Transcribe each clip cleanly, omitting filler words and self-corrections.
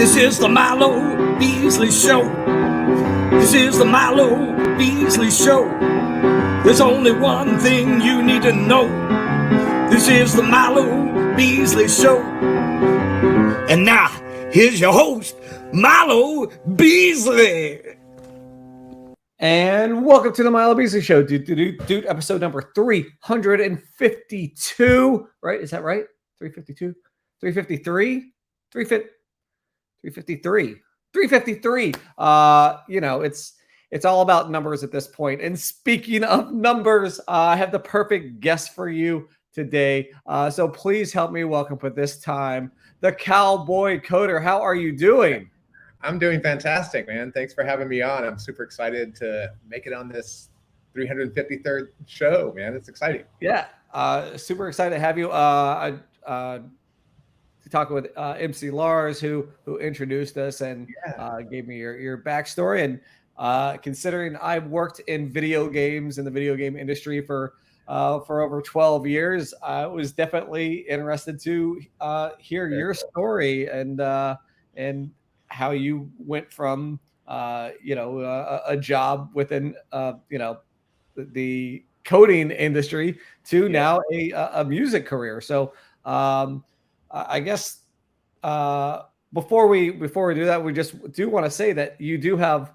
This is the Milo Beasley Show. This is the Milo Beasley Show. There's only one thing you need to know. This is the Milo Beasley Show. And now, here's your host, Milo Beasley. And welcome to the Milo Beasley Show, dude, episode number 352, right? Is that right? 352? 353? 353. 353. It's all about numbers at this point. And speaking of numbers, I have the perfect guest for you today. So please help me welcome for this time the Cowboy Coder. How are you doing? I'm doing fantastic, man. Thanks for having me on. I'm super excited to make it on this 353rd show, man. It's exciting. Yeah, super excited to have you. Talking with MC Lars, who introduced us and gave me your backstory. And considering I've worked in video games in the video game industry for over 12 years, I was definitely interested to hear your story and how you went from a job within the coding industry to now a music career. So I guess before we do that, we just do want to say that you do have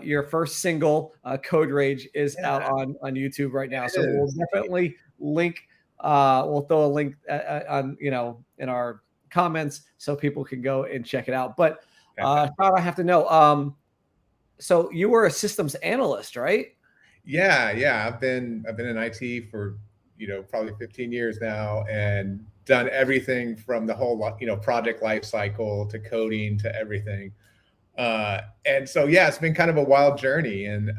your first single, Code Rage, is out on YouTube right now. So we'll definitely link. We'll throw a link on in our comments so people can go and check it out. But Todd, I have to know. So you were a systems analyst, right? Yeah. I've been in IT for probably 15 years now, and done everything from the whole project life cycle to coding to everything. And so it's been kind of a wild journey. And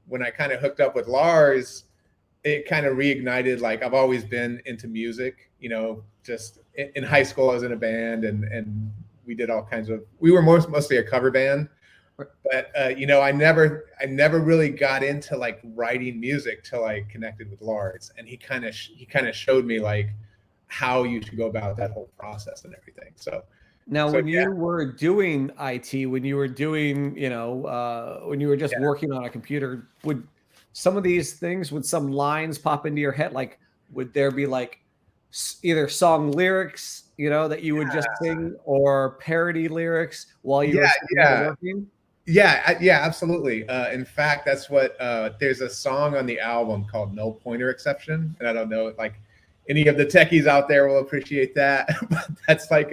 when I kind of hooked up with Lars, it kind of reignited. Like, I've always been into music. Just in high school, I was in a band, and we did all kinds of. We were mostly a cover band. But I never really got into like writing music till I connected with Lars, and he kind of showed me like how you should go about that whole process and everything. So now, when you were doing IT, when you were doing when you were just working on a computer, would some of these things, would some lines pop into your head? Like, would there be like either song lyrics that you would just sing, or parody lyrics while you were working? Yeah, absolutely. In fact, that's what there's a song on the album called No Pointer Exception. And I don't know if like any of the techies out there will appreciate that. But that's like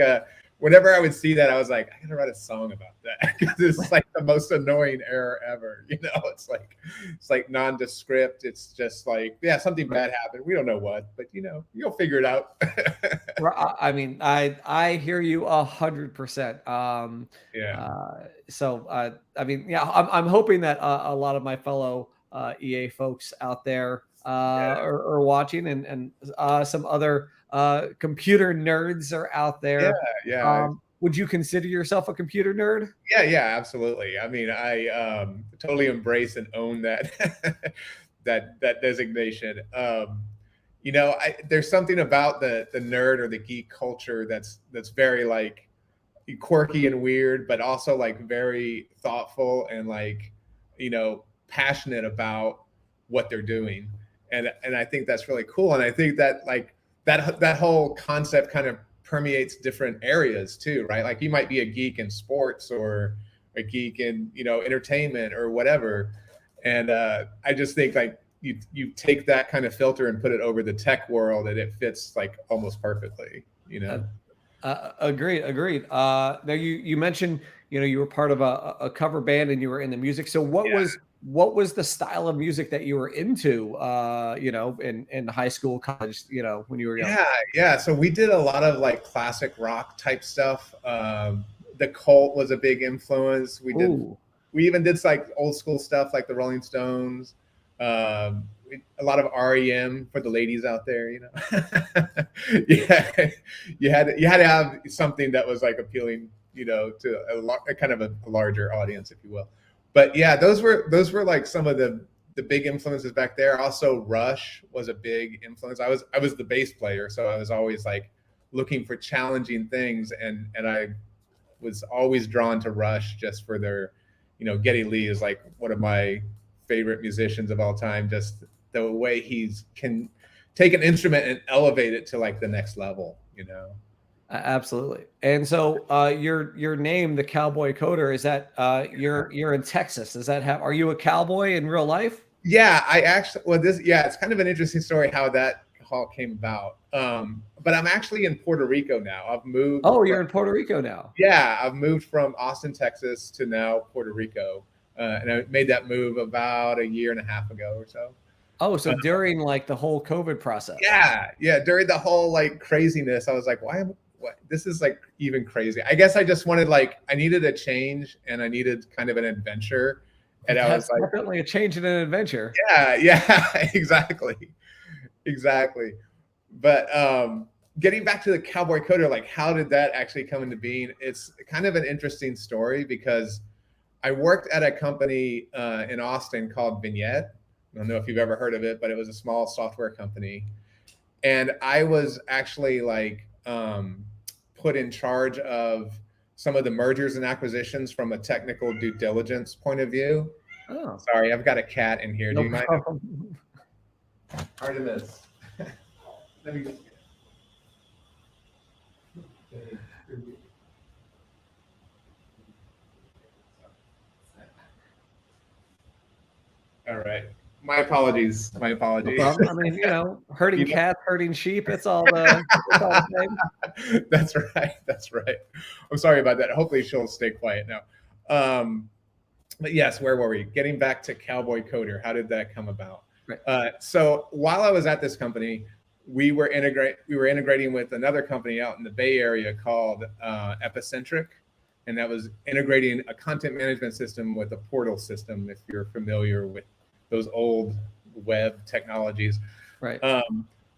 whenever I would see that, I was like, I gotta write a song about that, because it's like the most annoying error ever. It's like nondescript. It's just like, something bad happened. We don't know what, but you'll figure it out. I mean, I hear you 100%. I'm hoping that a lot of my fellow EA folks out there are watching, and some other computer nerds are out there. Would you consider yourself a computer nerd? Yeah, absolutely. I mean, I totally embrace and own that that designation. There's something about the nerd or the geek culture that's very like quirky and weird, but also like very thoughtful and like passionate about what they're doing, and I think that's really cool. And I think that like that whole concept kind of permeates different areas too, right? Like, you might be a geek in sports or a geek in entertainment or whatever, and I just think like you take that kind of filter and put it over the tech world, and it fits like almost perfectly. Agreed. Now you mentioned you were part of a cover band and you were in the music. So what was the style of music that you were into in high school, college, when you were young? So we did a lot of like classic rock type stuff. The Cult was a big influence. We even did like old school stuff like the Rolling Stones. A lot of REM for the ladies out there. You had to have something that was like appealing to a kind of a larger audience, if you will. But those were like some of the big influences back there. Also, Rush was a big influence. I was the bass player, so I was always like looking for challenging things, and I was always drawn to Rush just for their, Geddy Lee is like one of my favorite musicians of all time. Just the way he's can take an instrument and elevate it to like the next level, Absolutely. And so your name, the Cowboy Coder, is that you're in Texas? Does that are you a cowboy in real life? Yeah, it's kind of an interesting story how that all came about. But I'm actually in Puerto Rico now. I've moved. Oh, you're in Puerto Rico now. Yeah, I've moved from Austin, Texas to now Puerto Rico. And I made that move about a year and a half ago or so. Oh, so during like the whole COVID process. Yeah. During the whole like craziness, I was like, this is like even crazy. I guess I just wanted I needed a change and I needed kind of an adventure. And I was like, definitely a change in an adventure. Yeah, exactly. But getting back to the Cowboy Coder, like how did that actually come into being? It's kind of an interesting story because I worked at a company in Austin called Vignette. I don't know if you've ever heard of it, but it was a small software company. And I was actually put in charge of some of the mergers and acquisitions from a technical due diligence point of view. Oh, sorry, I've got a cat in here. No Do you problem. mind? Artemis. Let me just. All right. My apologies. No problem. I mean, herding cats, herding sheep, it's all the same. That's right. I'm sorry about that. Hopefully she'll stay quiet now. But yes, where were we? Getting back to Cowboy Coder. How did that come about? Right. So while I was at this company, we were integrating with another company out in the Bay Area called Epicentric, and that was integrating a content management system with a portal system, if you're familiar with those old web technologies. Right.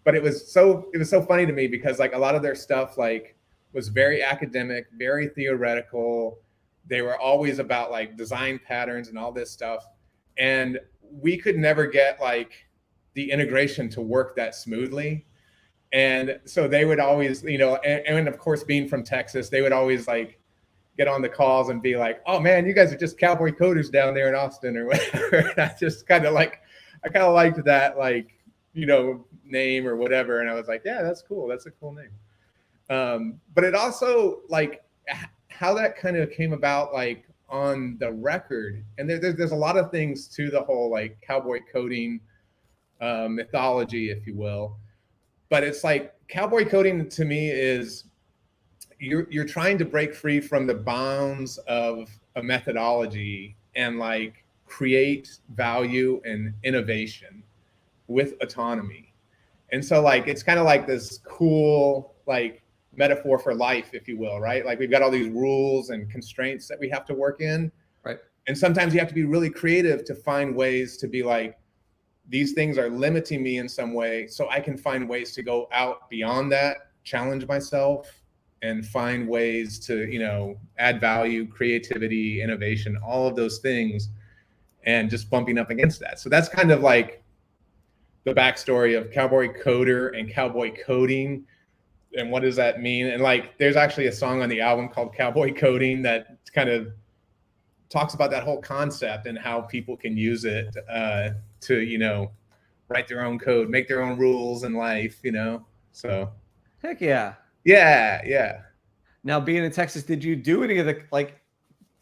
But it was so funny to me because a lot of their stuff was very academic, very theoretical. They were always about design patterns and all this stuff. And we could never get the integration to work that smoothly. And so they would always, and of course, being from Texas, they would always get on the calls and be like, oh man, you guys are just Cowboy Coders down there in Austin or whatever. And I just kind of liked that, name or whatever. And I was like, yeah, that's cool. That's a cool name. But it also how that kind of came about, on the record. And there's a lot of things to the whole cowboy coding mythology, if you will. But it's cowboy coding to me is you're trying to break free from the bounds of a methodology and create value and innovation with autonomy. And so it's kind of this cool metaphor for life, if you will, right? We've got all these rules and constraints that we have to work in. Right. And sometimes you have to be really creative to find ways to be these things are limiting me in some way, so I can find ways to go out beyond that, challenge myself, and find ways to, add value, creativity, innovation, all of those things, and just bumping up against that. So that's kind of the backstory of Cowboy Coder and cowboy coding. And what does that mean? And there's actually a song on the album called Cowboy Coding that kind of talks about that whole concept and how people can use it to, write their own code, make their own rules in life, so. Heck yeah. Yeah. Now, being in Texas, did you do any of the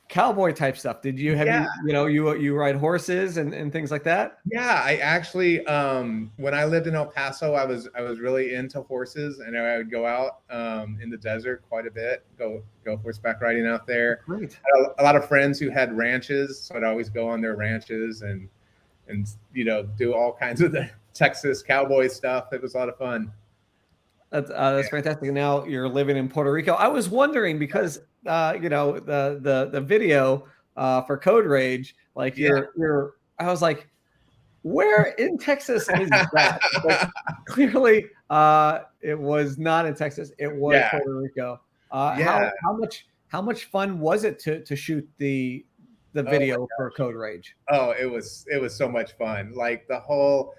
cowboy type stuff? Did you you ride horses and things like that? Yeah, I actually when I lived in El Paso, I was really into horses, and I would go out in the desert quite a bit, go horseback riding out there. Great. I had a lot of friends who had ranches, so I'd always go on their ranches and do all kinds of the Texas cowboy stuff. It was a lot of fun. That's fantastic. Now you're living in Puerto Rico. I was wondering because the video for Code Rage, you're I was like, where in Texas is that? Clearly, it was not in Texas. It was Puerto Rico. How much fun was it to shoot the video for Code Rage? Oh, it was so much fun. The whole,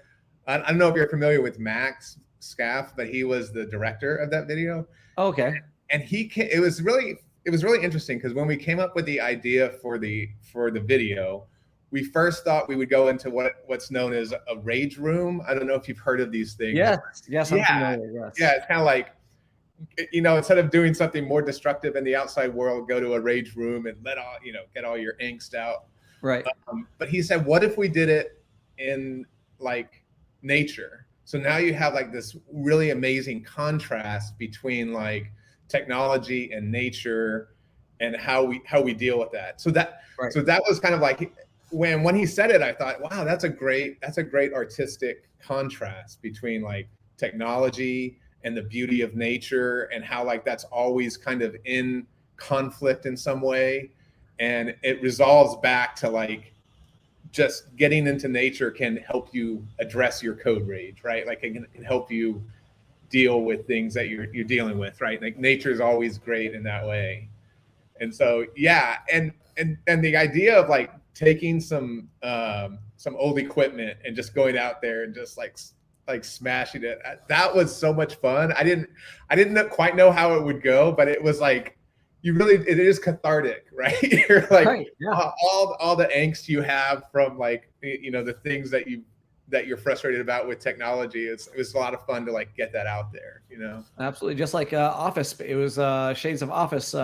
I don't know if you're familiar with Max Scaff, but he was the director of that video. Okay. And it was really it was really interesting because when we came up with the idea for the video, we first thought we would go into what's known as a rage room. I don't know if you've heard of these things. Yes, I'm familiar. Yes. Yeah, it's kind of like, instead of doing something more destructive in the outside world, go to a rage room and let all, get all your angst out. Right. But he said, what if we did it in like nature? So now you have like this really amazing contrast between like technology and nature and how we deal with that. So that was kind of like when he said it, I thought, wow, that's a great artistic contrast between like technology and the beauty of nature, and how like that's always kind of in conflict in some way. And it resolves back to like just getting into nature can help you address your code rage, right? Like it can help you deal with things that you're dealing with, right? Like nature is always great in that way. And so, yeah. And the idea of like taking some old equipment and just going out there and just like smashing it, that was so much fun. I didn't quite know how it would go, but it was like, it is cathartic, right? You're like, right, yeah. all the angst you have from like, the things that you're frustrated about with technology. It was a lot of fun to like get that out there, Absolutely. Just like Office. It was shades of Office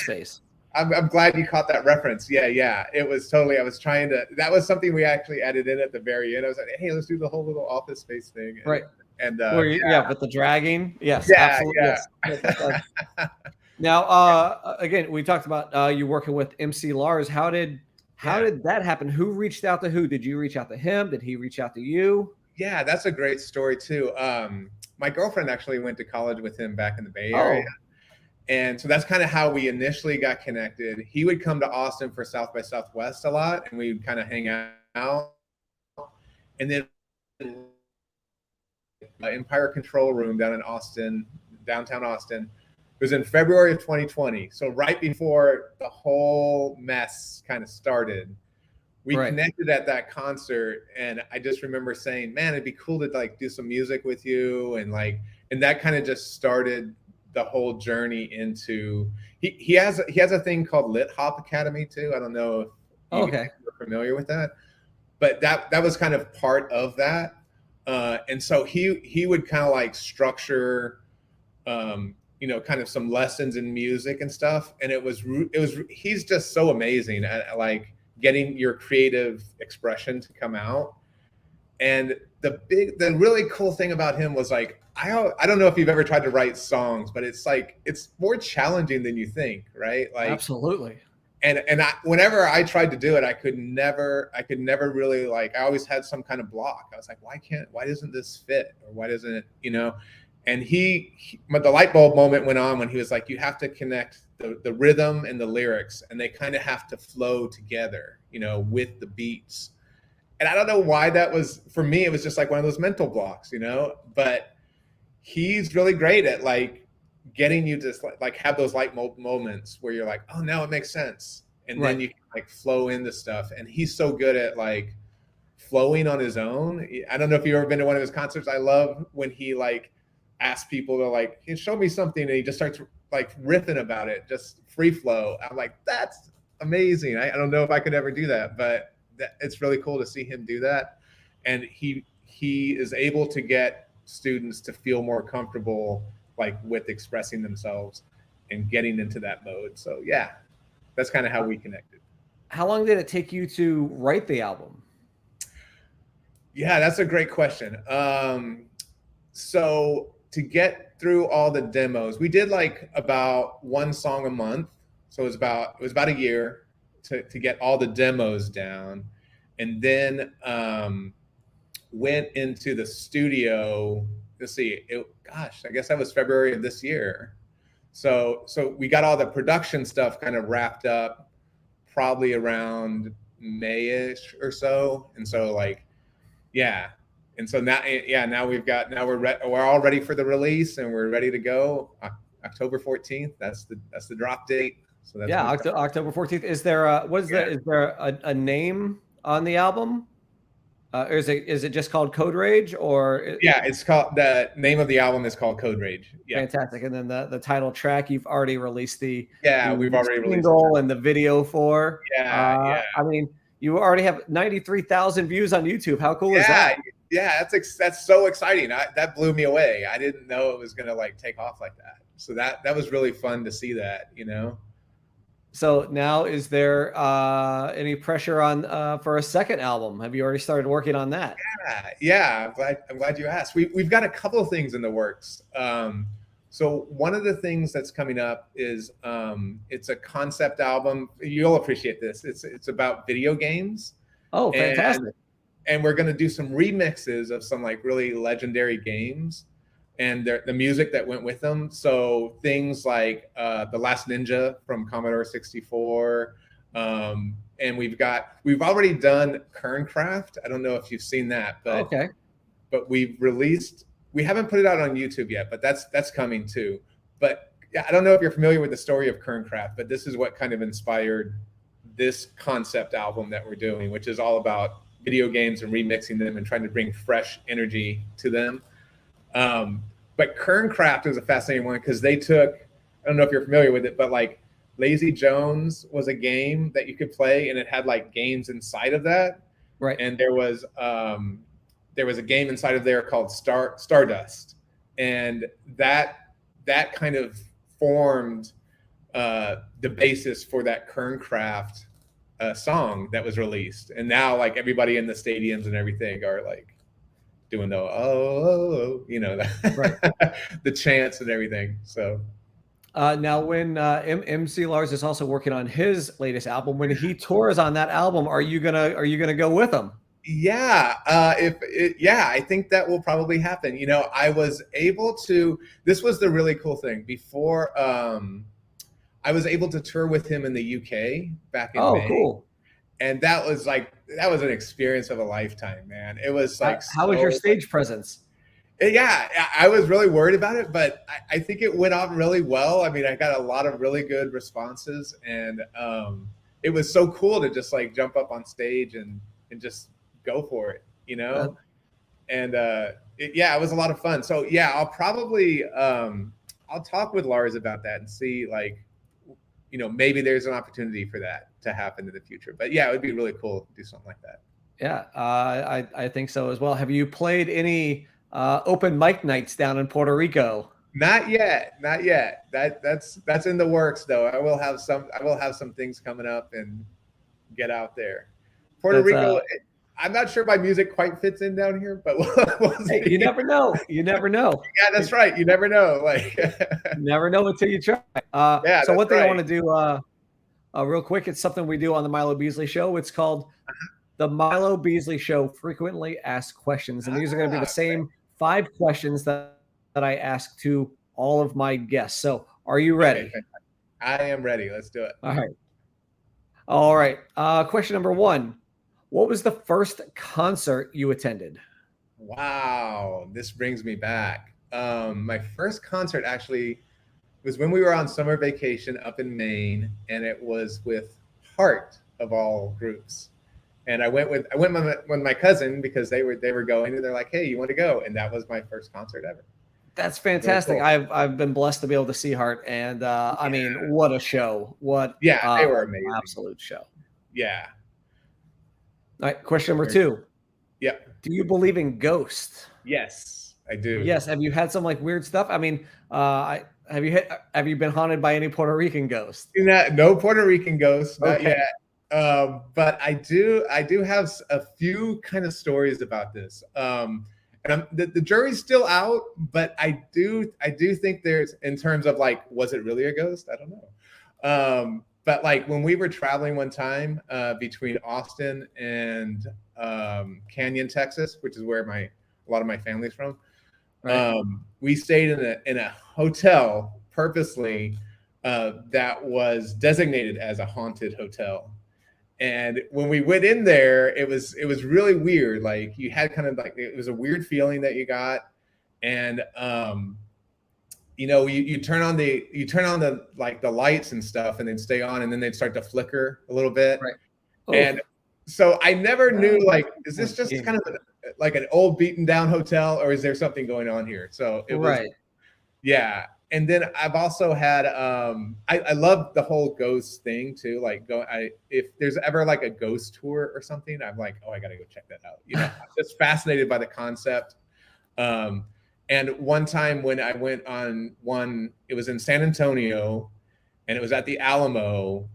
space. I'm glad you caught that reference. Yeah. It was totally, that was something we actually added in at the very end. I was like, hey, let's do the whole little Office Space thing. Right. And with the dragging. Yes. Yeah, absolutely. Yeah. Yes. Now, again, we talked about you working with MC Lars. How did that happen? Who reached out to who? Did you reach out to him? Did he reach out to you? Yeah, that's a great story too. My girlfriend actually went to college with him back in the Bay Area. And so that's kind of how we initially got connected. He would come to Austin for South by Southwest a lot, and we would kind of hang out. And then Empire Control Room down in Austin, downtown Austin, it was in February of 2020. So right before the whole mess kind of started, we connected at that concert. And I just remember saying, man, it'd be cool to like do some music with you. And that kind of just started the whole journey into, he has a thing called Lit Hop Academy too. I don't know if you're familiar with that, but that was kind of part of that. And so he would kind of like structure, kind of some lessons in music and stuff. And he's just so amazing at like getting your creative expression to come out. And the really cool thing about him was like, I don't know if you've ever tried to write songs, but it's like, it's more challenging than you think, right? Like absolutely. And whenever I tried to do it, I could never really like, I always had some kind of block. I was like, why doesn't this fit? Or why doesn't it, and the light bulb moment went on when he was like, you have to connect the rhythm and the lyrics, and they kind of have to flow together, with the beats. And I don't know why that was, for me, it was just like one of those mental blocks, but he's really great at like getting you to like have those light moments where you're like, oh, now it makes sense. And then you can like flow into stuff. And he's so good at like flowing on his own. I don't know if you've ever been to one of his concerts. I love when he like asks people to like, hey, show me something. And he just starts like riffing about it, just free flow. I'm like, that's amazing. I don't know if I could ever do that, but it's really cool to see him do that. And he is able to get students to feel more comfortable like with expressing themselves and getting into that mode. So yeah, that's kind of how we connected. How long did it take you to write the album? Yeah, that's a great question. So to get through all the demos, we did like about one song a month. So it was about a year to get all the demos down. And then went into the studio. Let's see, I guess that was February of this year. So we got all the production stuff kind of wrapped up probably around May-ish or so. And so like, yeah. And so now we're all ready for the release, and we're ready to go. October 14th. That's the drop date. So that's October 14th. Is there is there a name on the album? Or is it just called Code Rage or? Yeah, it's called, the name of the album is called Code Rage. Yeah. Fantastic. And then the title track, you've already released the we've already released single and the video for. Yeah. I mean, you already have 93,000 views on YouTube. How cool is that? Yeah, that's so exciting. That blew me away. I didn't know it was gonna like take off like that. So that was really fun to see that, you know. So now, is there any pressure on for a second album? Have you already started working on that? Yeah. I'm glad you asked. We've got a couple of things in the works. So one of the things that's coming up is it's a concept album. You'll appreciate this. It's about video games. Oh, fantastic. And we're going to do some remixes of some like really legendary games and the music that went with them. So things like The Last Ninja from Commodore 64. And we've already done Kerncraft. I don't know if you've seen that, but okay. But we haven't put it out on YouTube yet, but that's coming too. But yeah, I don't know if you're familiar with the story of Kerncraft, but this is what kind of inspired this concept album that we're doing, which is all about video games and remixing them and trying to bring fresh energy to them. But Kerncraft is a fascinating one because they took, I don't know if you're familiar with it, but like Lazy Jones was a game that you could play and it had like games inside of that. Right. And there was a game inside of there called Stardust. And that kind of formed the basis for that Kerncraft song that was released. And now like everybody in the stadiums and everything are like doing the you know, right. the chants and everything. So now when MC Lars is also working on his latest album, when he tours on that album, are you gonna go with him? Yeah, I think that will probably happen. You know, I was able to. This was the really cool thing. Before, I was able to tour with him in the UK back in May. Cool. And that was an experience of a lifetime, man. It was like, how was your stage presence? Yeah, I was really worried about it, but I think it went off really well. I mean, I got a lot of really good responses, and it was so cool to just like jump up on stage and just go for it, you know? And it was a lot of fun. So yeah, I'll probably I'll talk with Lars about that and see, like, you know, maybe there's an opportunity for that to happen in the future. But yeah, it would be really cool to do something like that. Yeah, I think so as well. Have you played any open mic nights down in Puerto Rico? Not yet. That's in the works though. I will have some things coming up and get out there. Puerto Rico, I'm not sure my music quite fits in down here, but we'll see. Hey, you never know. You never know. Yeah, that's right. You never know. Like, you never know until you try. So one thing I want to do real quick, it's something we do on the Milo Beasley Show. It's called the Milo Beasley Show Frequently Asked Questions. And these are going to be the same 5 questions that I ask to all of my guests. So are you ready? Okay. I am ready. Let's do it. All right. Question number 1. What was the first concert you attended? Wow, this brings me back. My first concert actually was when we were on summer vacation up in Maine, and it was with Heart of all groups. And I went with my cousin because they were going, and they're like, "Hey, you want to go?" And that was my first concert ever. That's fantastic. Really cool. I've been blessed to be able to see Heart, and I mean, what a show! They were amazing. Absolute show. Yeah. All right, question number 2. Yeah. Do you believe in ghosts? Yes, I do. Yes. Have you had some like weird stuff? I mean, have you been haunted by any Puerto Rican ghosts? No Puerto Rican ghosts, not yet. But I do have a few kind of stories about this. And the jury's still out, but I do think there's, in terms of like, was it really a ghost? I don't know. But like when we were traveling one time between Austin and Canyon, Texas, which is where a lot of my family's from, right. We stayed in a hotel purposely that was designated as a haunted hotel. And when we went in there, it was really weird. Like you had kind of like, it was a weird feeling that you got, and you know, you turn on the like the lights and stuff, and they'd stay on, and then they'd start to flicker a little bit. Right. And So I never knew, like, is this just kind of like an old beaten down hotel, or is there something going on here? So it was, yeah. And then I've also had, I love the whole ghost thing too. Like if there's ever like a ghost tour or something, I'm like, oh, I got to go check that out. You know, I'm just fascinated by the concept. And one time when I went on one, it was in San Antonio and it was at the Alamo,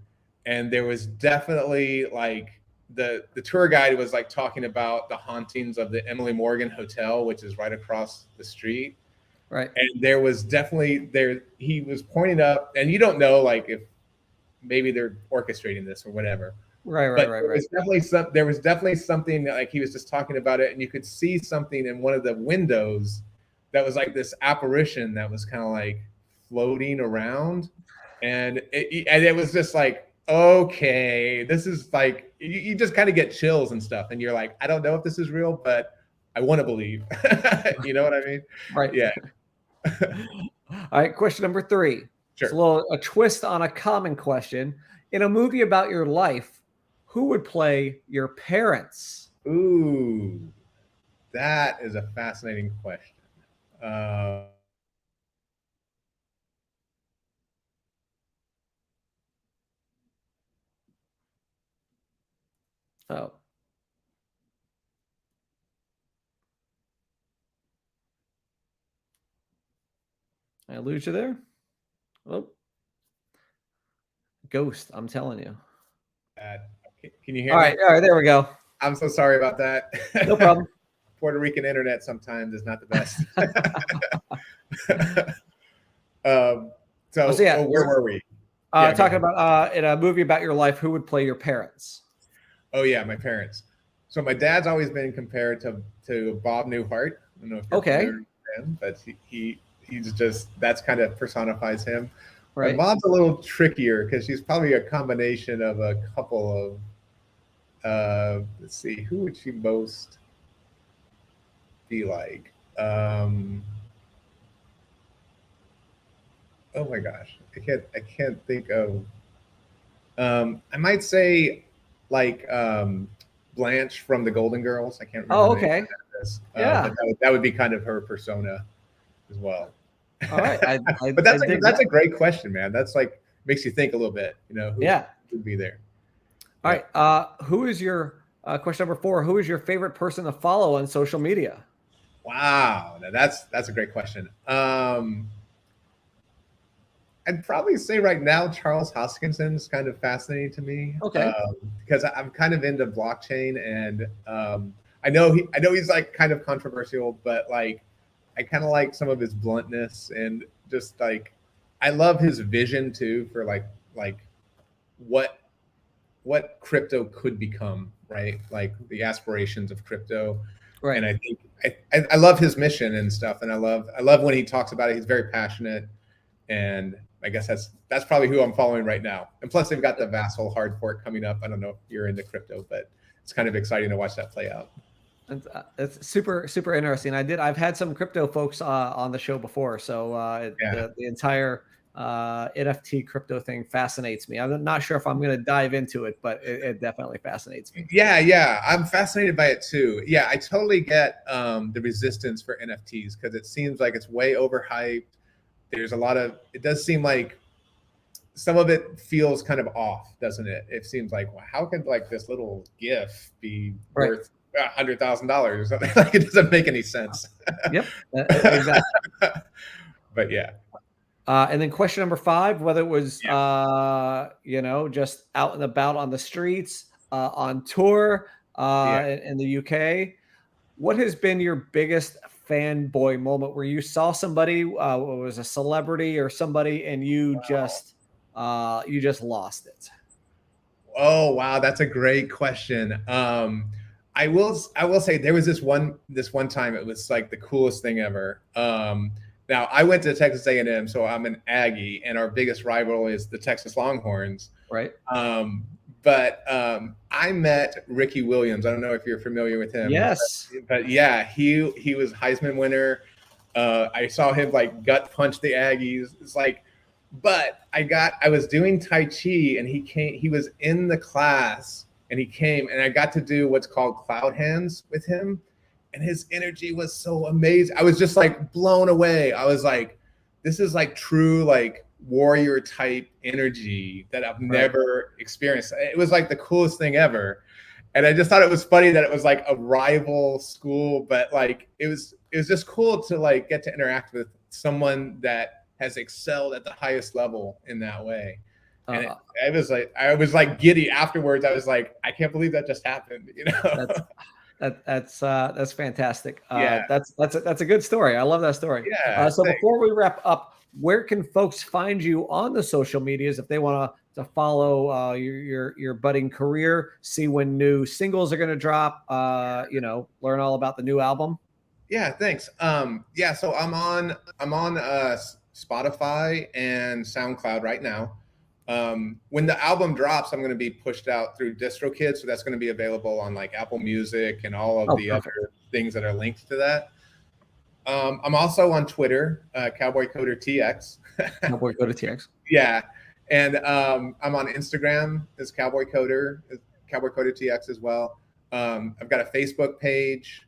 and there was definitely like the tour guide was like talking about the hauntings of the Emily Morgan Hotel, which is right across the street. Right. And there was definitely he was pointing up, and you don't know like if maybe they're orchestrating this or whatever. Right. There was definitely something like he was just talking about it, and you could see something in one of the windows that was like this apparition that was kind of like floating around, and it was just like, okay, this is like you just kind of get chills and stuff, and you're like, I don't know if this is real, but I want to believe. You know what I mean? Right. Yeah. All right. Question number 3. Sure. It's a twist on a common question. In a movie about your life, who would play your parents? Ooh, that is a fascinating question. Oh. I lose you there? Oh. Ghost, I'm telling you. Can you hear me? All right, there we go. I'm so sorry about that. No problem. Puerto Rican internet sometimes is not the best. Where were we? Talking about in a movie about your life, who would play your parents? Oh yeah, my parents. So my dad's always been compared to Bob Newhart. I don't know if you're familiar with him, but he's just, that's kind of personifies him. Right. My mom's a little trickier because she's probably a combination of a couple of let's see, who would she most be like? Oh my gosh, I can't think of. I might say like Blanche from the Golden Girls. I can't remember. Oh, okay. Yeah, but that would be kind of her persona as well. All right, but that's a great question, man. That's like makes you think a little bit. You know, who would be there? All right. Who is your question number 4? Who is your favorite person to follow on social media? Wow, now that's a great question. I'd probably say right now Charles Hoskinson is kind of fascinating to me. Okay. Because I'm kind of into blockchain, and I know he's like kind of controversial, but like I kind of like some of his bluntness, and just like I love his vision too for like what crypto could become, right? Like the aspirations of crypto. Right. And I think I love his mission and stuff, and I love when he talks about it. He's very passionate, and I guess that's probably who I'm following right now. And plus, they've got the Vassal hard fork coming up. I don't know if you're into crypto, but it's kind of exciting to watch that play out. It's super interesting. I've had some crypto folks on the show before, so the entire NFT crypto thing fascinates me. I'm not sure if I'm going to dive into it, but it definitely fascinates me. Yeah, I'm fascinated by it too. Yeah, I totally get the resistance for NFTs because it seems like it's way overhyped. There's a lot of, it does seem like some of it feels kind of off, doesn't it? It seems like, well, how could like this little GIF be worth $100,000 or something? Like it doesn't make any sense. Yep, exactly. But yeah. And then question number 5, whether it was, just out and about on the streets, on tour, in the UK, what has been your biggest fanboy moment where you saw somebody, was a celebrity or somebody, and you just lost it? Oh, wow. That's a great question. I will say there was this one time, it was like the coolest thing ever. Now I went to Texas A&M, so I'm an Aggie, and our biggest rival is the Texas Longhorns. Right. But I met Ricky Williams. I don't know if you're familiar with him. Yes. But yeah, he was Heisman winner. I saw him like gut punch the Aggies. It's like, but I was doing Tai Chi, and he was in the class, and he came, and I got to do what's called cloud hands with him, and his energy was so amazing. I was just like blown away. I was like, this is like true like warrior type energy that I've never experienced. It was like the coolest thing ever. And I just thought it was funny that it was like a rival school, but like it was just cool to like get to interact with someone that has excelled at the highest level in that way. And I was like giddy afterwards. I was like, I can't believe that just happened. You know, that's fantastic. Yeah. That's a good story. I love that story. Yeah. So before we wrap up, where can folks find you on the social medias if they want to follow your budding career, see when new singles are going to drop, learn all about the new album? Yeah, thanks. So I'm on Spotify and SoundCloud right now. When the album drops, I'm going to be pushed out through DistroKid, so that's going to be available on like Apple Music and all of the other things that are linked to that. I'm also on Twitter, Cowboy Coder TX. Cowboy Coder TX. Yeah, and I'm on Instagram as Cowboy Coder TX as well. I've got a Facebook page,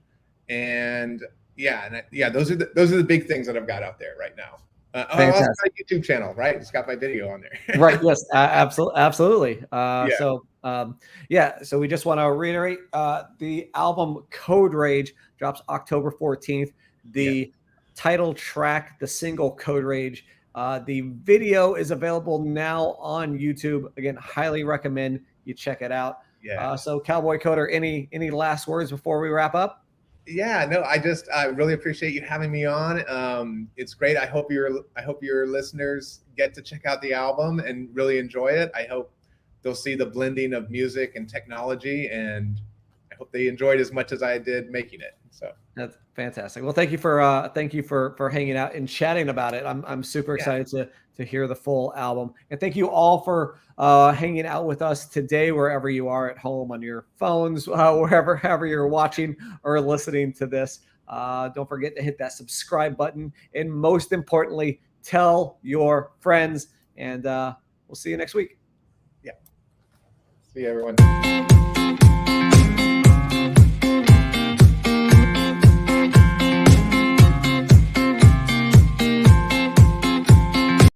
and those are the big things that I've got out there right now. I also got a YouTube channel, right? It's got my video on there. Right. Yes. Absolutely. So we just want to reiterate, the album Code Rage drops October 14th. The title track, the single Code Rage, the video is available now on YouTube. Again, highly recommend you check it out. Yeah. So Cowboy Coder, any last words before we wrap up? Yeah, no, I really appreciate you having me on. It's great. I hope your listeners get to check out the album and really enjoy it. I hope they'll see the blending of music and technology, and I hope they enjoyed as much as I did making it. So that's fantastic. Well, thank you for hanging out and chatting about it. I'm super excited to hear the full album, and thank you all for hanging out with us today, wherever you are, at home, on your phones, however you're watching or listening to this. Don't forget to hit that subscribe button, and most importantly, tell your friends. And we'll see you next week. Yeah. See you, everyone.